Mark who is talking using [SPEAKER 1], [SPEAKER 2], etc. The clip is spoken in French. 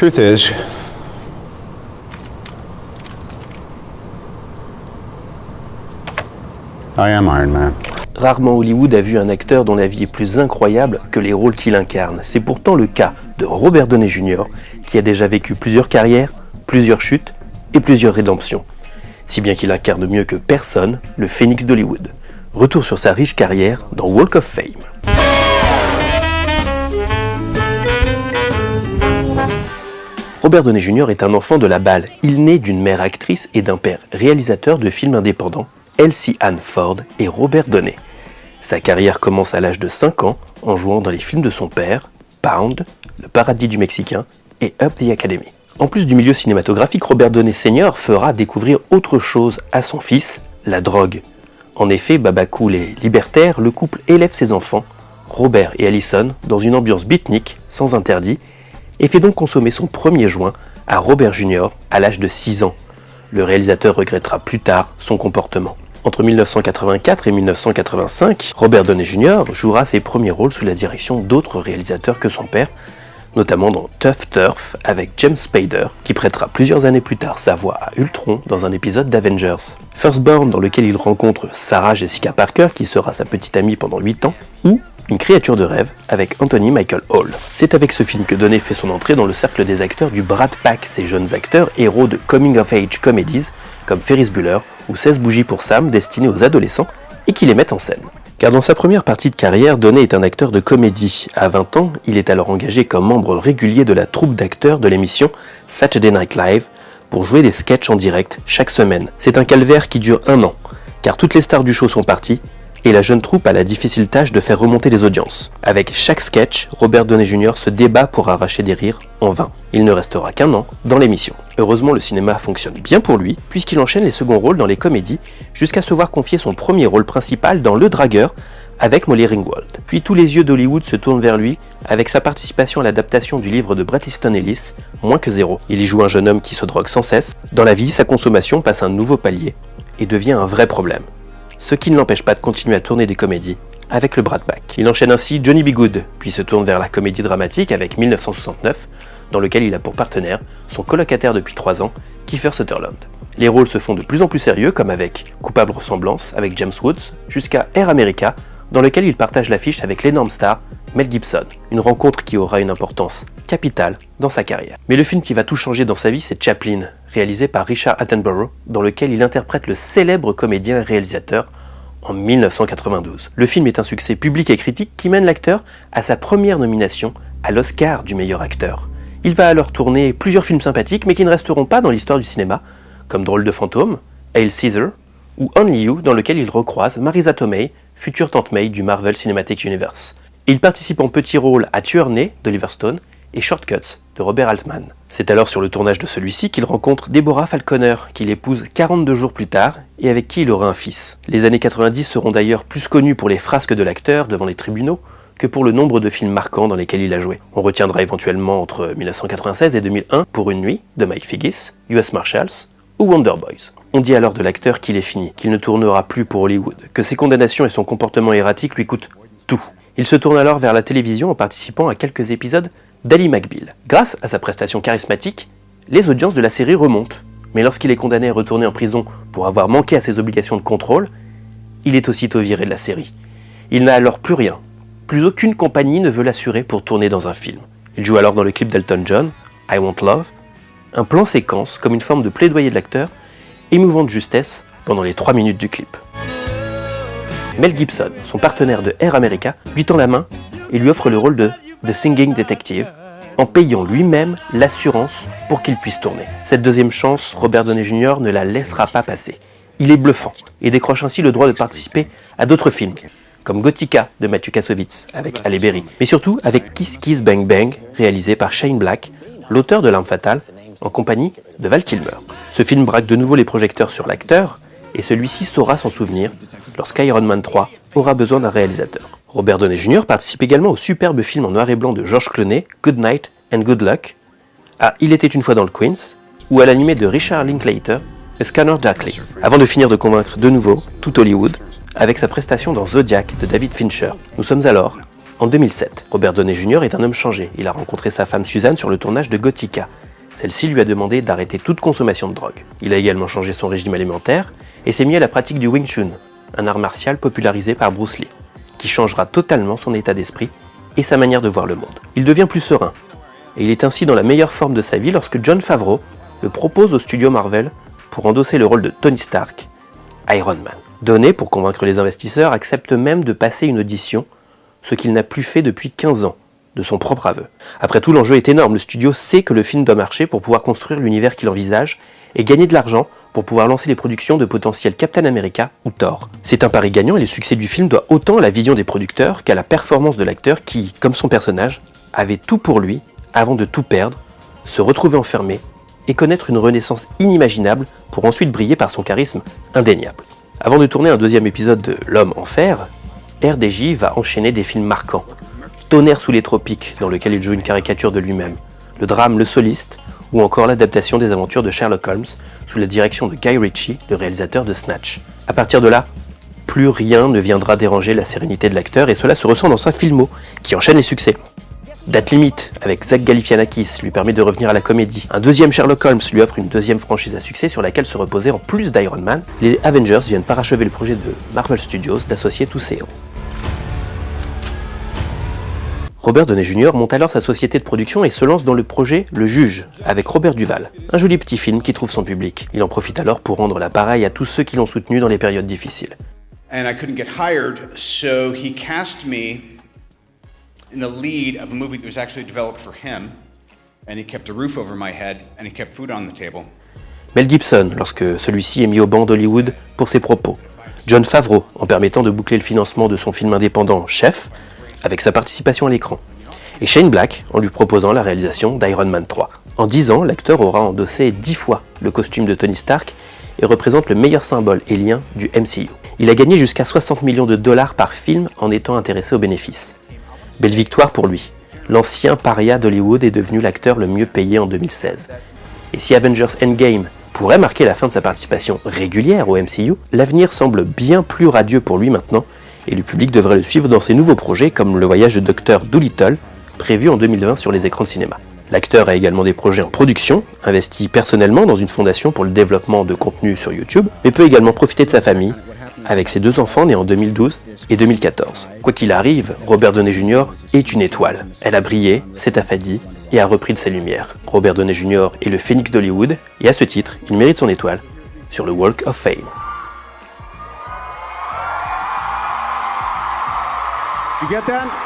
[SPEAKER 1] truth is, I am Iron Man.
[SPEAKER 2] Rarement Hollywood a vu un acteur dont la vie est plus incroyable que les rôles qu'il incarne. C'est pourtant le cas de Robert Downey Jr., qui a déjà vécu plusieurs carrières, plusieurs chutes et plusieurs rédemptions. Si bien qu'il incarne mieux que personne le phénix d'Hollywood. Retour sur sa riche carrière dans Walk of Fame. Robert Downey Jr. est un enfant de la balle. Il naît d'une mère actrice et d'un père réalisateur de films indépendants, Elsie Ann Ford et Robert Downey. Sa carrière commence à l'âge de 5 ans en jouant dans les films de son père, Pound, Le Paradis du Mexicain et Up the Academy. En plus du milieu cinématographique, Robert Downey Sr. fera découvrir autre chose à son fils, la drogue. En effet, baba cool et libertaire, le couple élève ses enfants, Robert et Allison, dans une ambiance beatnik, sans interdit, et fait donc consommer son premier joint à Robert Jr. à l'âge de 6 ans. Le réalisateur regrettera plus tard son comportement. Entre 1984 et 1985, Robert Downey Jr. jouera ses premiers rôles sous la direction d'autres réalisateurs que son père, notamment dans Tough Turf avec James Spader, qui prêtera plusieurs années plus tard sa voix à Ultron dans un épisode d'Avengers. Firstborn, dans lequel il rencontre Sarah Jessica Parker, qui sera sa petite amie pendant 8 ans, ou Une créature de rêve avec Anthony Michael Hall. C'est avec ce film que Downey fait son entrée dans le cercle des acteurs du Brat Pack, ces jeunes acteurs héros de coming-of-age comedies comme Ferris Bueller ou 16 bougies pour Sam, destinés aux adolescents et qui les mettent en scène. Car dans sa première partie de carrière, Downey est un acteur de comédie. À 20 ans, il est alors engagé comme membre régulier de la troupe d'acteurs de l'émission Saturday Night Live pour jouer des sketchs en direct chaque semaine. C'est un calvaire qui dure 1 an, car toutes les stars du show sont parties et la jeune troupe a la difficile tâche de faire remonter les audiences. Avec chaque sketch, Robert Downey Jr. se débat pour arracher des rires en vain. Il ne restera qu'1 an dans l'émission. Heureusement, le cinéma fonctionne bien pour lui, puisqu'il enchaîne les seconds rôles dans les comédies, jusqu'à se voir confier son premier rôle principal dans Le Dragueur, avec Molly Ringwald. Puis tous les yeux d'Hollywood se tournent vers lui, avec sa participation à l'adaptation du livre de Bret Easton Ellis, Moins que zéro. Il y joue un jeune homme qui se drogue sans cesse. Dans la vie, sa consommation passe un nouveau palier, et devient un vrai problème. Ce qui ne l'empêche pas de continuer à tourner des comédies avec le Brat Pack. Il enchaîne ainsi Johnny B. Goode, puis se tourne vers la comédie dramatique avec 1969, dans lequel il a pour partenaire son colocataire depuis 3 ans, Kiefer Sutherland. Les rôles se font de plus en plus sérieux, comme avec Coupable ressemblance avec James Woods, jusqu'à Air America, dans lequel il partage l'affiche avec l'énorme star Mel Gibson. Une rencontre qui aura une importance capitale dans sa carrière. Mais le film qui va tout changer dans sa vie, c'est Chaplin, réalisé par Richard Attenborough, dans lequel il interprète le célèbre comédien et réalisateur en 1992. Le film est un succès public et critique qui mène l'acteur à sa première nomination à l'Oscar du meilleur acteur. Il va alors tourner plusieurs films sympathiques, mais qui ne resteront pas dans l'histoire du cinéma, comme Drôle de fantôme, Hail Caesar, ou Only You, dans lequel il recroise Marisa Tomei, future tante May du Marvel Cinematic Universe. Il participe en petit rôle à Tueur né d'Oliver Stone et Shortcuts de Robert Altman. C'est alors sur le tournage de celui-ci qu'il rencontre Deborah Falconer, qu'il épouse 42 jours plus tard et avec qui il aura un fils. Les années 90 seront d'ailleurs plus connues pour les frasques de l'acteur devant les tribunaux que pour le nombre de films marquants dans lesquels il a joué. On retiendra éventuellement entre 1996 et 2001 Pour une nuit de Mike Figgis, US Marshals ou Wonder Boys. On dit alors de l'acteur qu'il est fini, qu'il ne tournera plus pour Hollywood, que ses condamnations et son comportement erratique lui coûtent tout. Il se tourne alors vers la télévision en participant à quelques épisodes d'Ally McBeal. Grâce à sa prestation charismatique, les audiences de la série remontent. Mais lorsqu'il est condamné à retourner en prison pour avoir manqué à ses obligations de contrôle, il est aussitôt viré de la série. Il n'a alors plus rien. Plus aucune compagnie ne veut l'assurer pour tourner dans un film. Il joue alors dans le clip d'Elton John, I Want Love, un plan séquence comme une forme de plaidoyer de l'acteur, émouvant de justesse pendant les 3 minutes du clip. Mel Gibson, son partenaire de Air America, lui tend la main et lui offre le rôle de The Singing Detective, en payant lui-même l'assurance pour qu'il puisse tourner. Cette deuxième chance, Robert Downey Jr. ne la laissera pas passer. Il est bluffant et décroche ainsi le droit de participer à d'autres films, comme Gothica de Matthew Kassovitz avec Halle Berry, mais surtout avec Kiss Kiss Bang Bang, réalisé par Shane Black, l'auteur de L'Arme Fatale, en compagnie de Val Kilmer. Ce film braque de nouveau les projecteurs sur l'acteur, et celui-ci saura s'en souvenir lorsqu'Iron Man 3 aura besoin d'un réalisateur. Robert Downey Jr. participe également au superbe film en noir et blanc de George Clooney, Good Night and Good Luck, à Il était une fois dans le Queens, ou à l'animé de Richard Linklater, A Scanner Darkly, avant de finir de convaincre de nouveau tout Hollywood avec sa prestation dans Zodiac de David Fincher. Nous sommes alors En 2007, Robert Downey Jr. est un homme changé. Il a rencontré sa femme Suzanne sur le tournage de Gothica. Celle-ci lui a demandé d'arrêter toute consommation de drogue. Il a également changé son régime alimentaire et s'est mis à la pratique du Wing Chun, un art martial popularisé par Bruce Lee, qui changera totalement son état d'esprit et sa manière de voir le monde. Il devient plus serein, et il est ainsi dans la meilleure forme de sa vie lorsque Jon Favreau le propose au studio Marvel pour endosser le rôle de Tony Stark, Iron Man. Downey, pour convaincre les investisseurs, accepte même de passer une audition, ce qu'il n'a plus fait depuis 15 ans, de son propre aveu. Après tout, l'enjeu est énorme, le studio sait que le film doit marcher pour pouvoir construire l'univers qu'il envisage et gagner de l'argent pour pouvoir lancer les productions de potentiels Captain America ou Thor. C'est un pari gagnant et le succès du film doit autant à la vision des producteurs qu'à la performance de l'acteur qui, comme son personnage, avait tout pour lui avant de tout perdre, se retrouver enfermé et connaître une renaissance inimaginable pour ensuite briller par son charisme indéniable. Avant de tourner un deuxième épisode de L'Homme en fer, RDJ va enchaîner des films marquants. Tonnerre sous les tropiques, dans lequel il joue une caricature de lui-même, le drame Le Soliste, ou encore l'adaptation des aventures de Sherlock Holmes sous la direction de Guy Ritchie, le réalisateur de Snatch. À partir de là, plus rien ne viendra déranger la sérénité de l'acteur et cela se ressent dans sa filmo, qui enchaîne les succès. Date limite, avec Zach Galifianakis, lui permet de revenir à la comédie. Un deuxième Sherlock Holmes lui offre une deuxième franchise à succès sur laquelle se reposer en plus d'Iron Man. Les Avengers viennent parachever le projet de Marvel Studios d'associer tous ces héros. Robert Downey Jr. monte alors sa société de production et se lance dans le projet Le Juge, avec Robert Duvall. Un joli petit film qui trouve son public. Il en profite alors pour rendre l'appareil à tous ceux qui l'ont soutenu dans les périodes difficiles.
[SPEAKER 1] And I couldn't get hired, so he cast me in the lead of a movie that was actually developed for him, and he kept a roof over my head, and he kept food on the table.
[SPEAKER 2] Mel Gibson, lorsque celui-ci est mis au banc d'Hollywood pour ses propos. Jon Favreau, en permettant de boucler le financement de son film indépendant Chef, avec sa participation à l'écran. Et Shane Black, en lui proposant la réalisation d'Iron Man 3. En 10 ans, l'acteur aura endossé 10 fois le costume de Tony Stark et représente le meilleur symbole et lien du MCU. Il a gagné jusqu'à 60 millions de dollars par film en étant intéressé aux bénéfices. Belle victoire pour lui. L'ancien paria d'Hollywood est devenu l'acteur le mieux payé en 2016. Et si Avengers Endgame pourrait marquer la fin de sa participation régulière au MCU, l'avenir semble bien plus radieux pour lui maintenant, et le public devrait le suivre dans ses nouveaux projets comme le voyage de Dr. Dolittle, prévu en 2020 sur les écrans de cinéma. L'acteur a également des projets en production, investi personnellement dans une fondation pour le développement de contenu sur YouTube, mais peut également profiter de sa famille, avec ses 2 enfants nés en 2012 et 2014. Quoi qu'il arrive, Robert Downey Jr. est une étoile. Elle a brillé, s'est affadie et a repris de ses lumières. Robert Downey Jr. est le phénix d'Hollywood, et à ce titre, il mérite son étoile sur le Walk of Fame.
[SPEAKER 1] You get that?